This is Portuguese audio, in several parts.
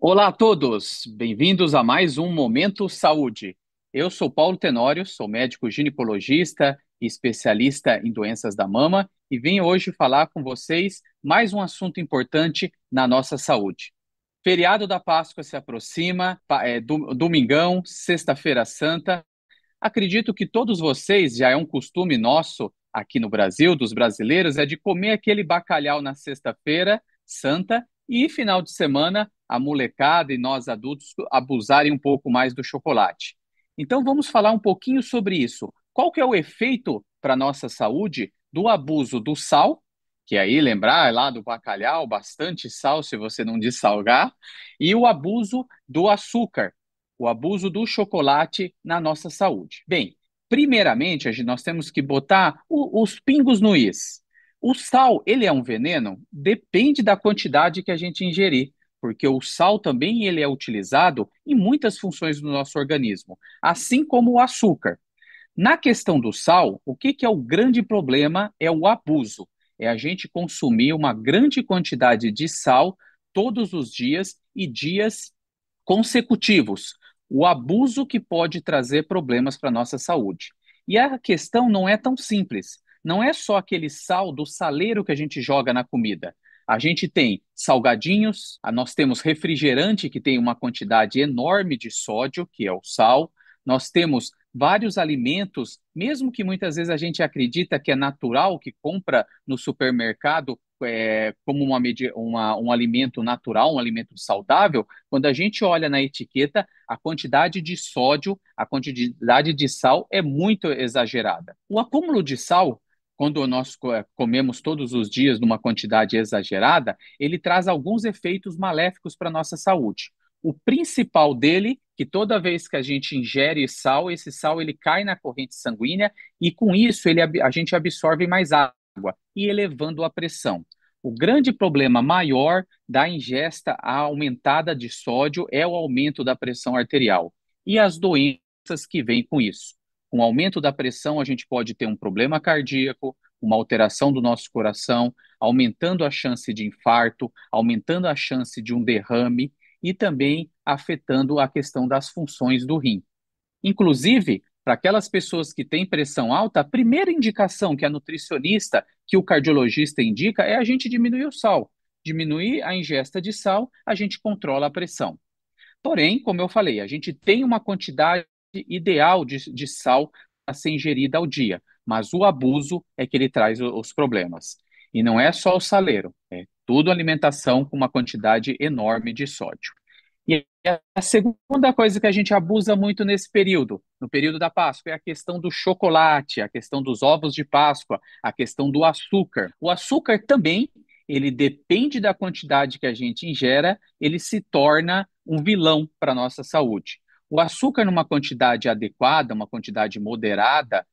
Olá a todos, bem-vindos a mais um Momento Saúde. Eu sou Paulo Tenório, sou médico ginecologista e especialista em doenças da mama e venho hoje falar com vocês mais um assunto importante na nossa saúde. Feriado da Páscoa se aproxima, domingão, Sexta-feira Santa. Acredito que todos vocês, já é um costume nosso aqui no Brasil, dos brasileiros, é de comer aquele bacalhau na Sexta-feira Santa e final de semana a molecada e nós adultos abusarem um pouco mais do chocolate. Então vamos falar um pouquinho sobre isso. Qual que é o efeito para a nossa saúde do abuso do sal, que aí lembrar é lá do bacalhau, bastante sal se você não dessalgar, e o abuso do açúcar, o abuso do chocolate na nossa saúde. Bem, primeiramente, nós temos que botar os pingos no is. O sal, ele é um veneno? Depende da quantidade que a gente ingerir, porque o sal também ele é utilizado em muitas funções do nosso organismo, assim como o açúcar. Na questão do sal, o que é o grande problema? É o abuso. É a gente consumir uma grande quantidade de sal todos os dias e dias consecutivos. O abuso que pode trazer problemas para a nossa saúde. E a questão não é tão simples. Não é só aquele sal do saleiro que a gente joga na comida. A gente tem salgadinhos, nós temos refrigerante que tem uma quantidade enorme de sódio, que é o sal. Nós temos vários alimentos, mesmo que muitas vezes a gente acredita que é natural, que compra no supermercado como um alimento natural, um alimento saudável, quando a gente olha na etiqueta, a quantidade de sódio, a quantidade de sal é muito exagerada. O acúmulo de sal, quando nós comemos todos os dias numa quantidade exagerada, ele traz alguns efeitos maléficos para a nossa saúde. O principal dele, que toda vez que a gente ingere sal, esse sal ele cai na corrente sanguínea e com isso a gente absorve mais água e elevando a pressão. O grande problema maior da ingesta aumentada de sódio é o aumento da pressão arterial e as doenças que vêm com isso. Com o aumento da pressão, a gente pode ter um problema cardíaco, uma alteração do nosso coração, aumentando a chance de infarto, aumentando a chance de um derrame e também afetando a questão das funções do rim. Inclusive, para aquelas pessoas que têm pressão alta, a primeira indicação que a nutricionista, que o cardiologista indica, é a gente diminuir o sal. Diminuir a ingesta de sal, a gente controla a pressão. Porém, como eu falei, a gente tem uma quantidade ideal de sal a ser ingerida ao dia, mas o abuso é que ele traz os problemas. E não é só o saleiro, é tudo alimentação com uma quantidade enorme de sódio. E a segunda coisa que a gente abusa muito nesse período, no período da Páscoa, é a questão do chocolate, a questão dos ovos de Páscoa, a questão do açúcar. O açúcar também, ele depende da quantidade que a gente ingera, ele se torna um vilão para a nossa saúde. O açúcar, numa quantidade adequada, uma quantidade moderada,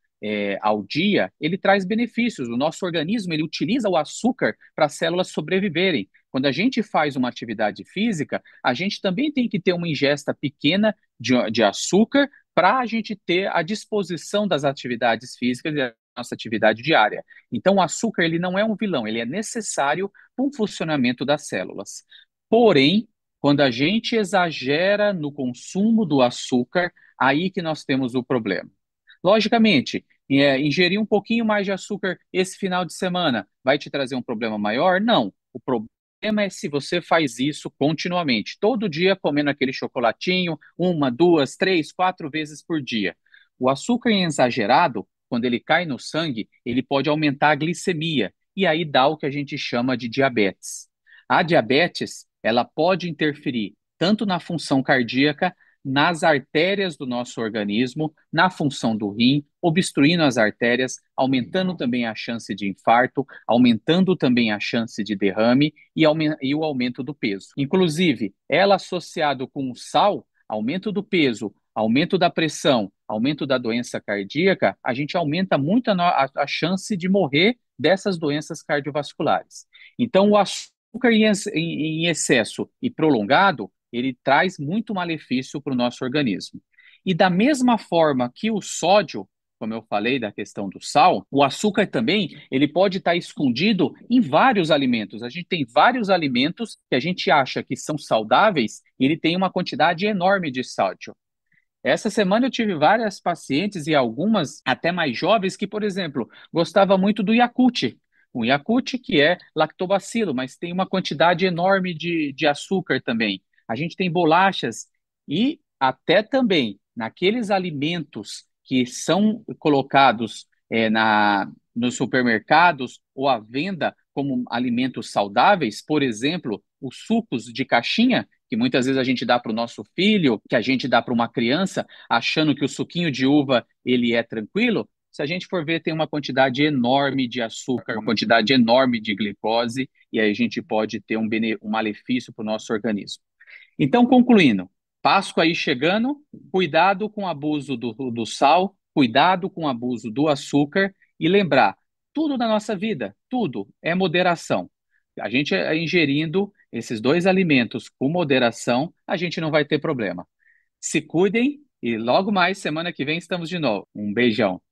ao dia, ele traz benefícios. O nosso organismo ele utiliza o açúcar para as células sobreviverem. Quando a gente faz uma atividade física, a gente também tem que ter uma ingesta pequena de açúcar para a gente ter a disposição das atividades físicas e a nossa atividade diária. Então, o açúcar ele não é um vilão, ele é necessário para o funcionamento das células. Porém, quando a gente exagera no consumo do açúcar, aí que nós temos o problema. Logicamente, ingerir um pouquinho mais de açúcar esse final de semana vai te trazer um problema maior? Não. O problema é se você faz isso continuamente, todo dia comendo aquele chocolatinho, uma, duas, três, quatro vezes por dia. O açúcar em exagerado, quando ele cai no sangue, ele pode aumentar a glicemia e aí dá o que a gente chama de diabetes. A diabetes, ela pode interferir tanto na função cardíaca, nas artérias do nosso organismo, na função do rim, obstruindo as artérias, aumentando também a chance de infarto, aumentando também a chance de derrame e o aumento do peso. Inclusive, ela associado com o sal, aumento do peso, aumento da pressão, aumento da doença cardíaca, a gente aumenta muito a chance de morrer dessas doenças cardiovasculares. Então, o açúcar em excesso e prolongado, ele traz muito malefício para o nosso organismo. E da mesma forma que o sódio, como eu falei da questão do sal, o açúcar também, ele pode estar escondido em vários alimentos. A gente tem vários alimentos que a gente acha que são saudáveis e ele tem uma quantidade enorme de sódio. Essa semana eu tive várias pacientes e algumas até mais jovens que, por exemplo, gostavam muito do Yakult. O Yakult que é lactobacilo, mas tem uma quantidade enorme de açúcar também. A gente tem bolachas e até também naqueles alimentos que são colocados nos supermercados ou à venda como alimentos saudáveis, por exemplo, os sucos de caixinha, que muitas vezes a gente dá para o nosso filho, que a gente dá para uma criança, achando que o suquinho de uva ele é tranquilo. Se a gente for ver, tem uma quantidade enorme de açúcar, uma quantidade enorme de glicose, e aí a gente pode ter um malefício para o nosso organismo. Então, concluindo, Páscoa aí chegando, cuidado com o abuso do sal, cuidado com o abuso do açúcar e lembrar, tudo na nossa vida, tudo é moderação. A gente ingerindo esses dois alimentos com moderação, a gente não vai ter problema. Se cuidem e logo mais, semana que vem, estamos de novo. Um beijão.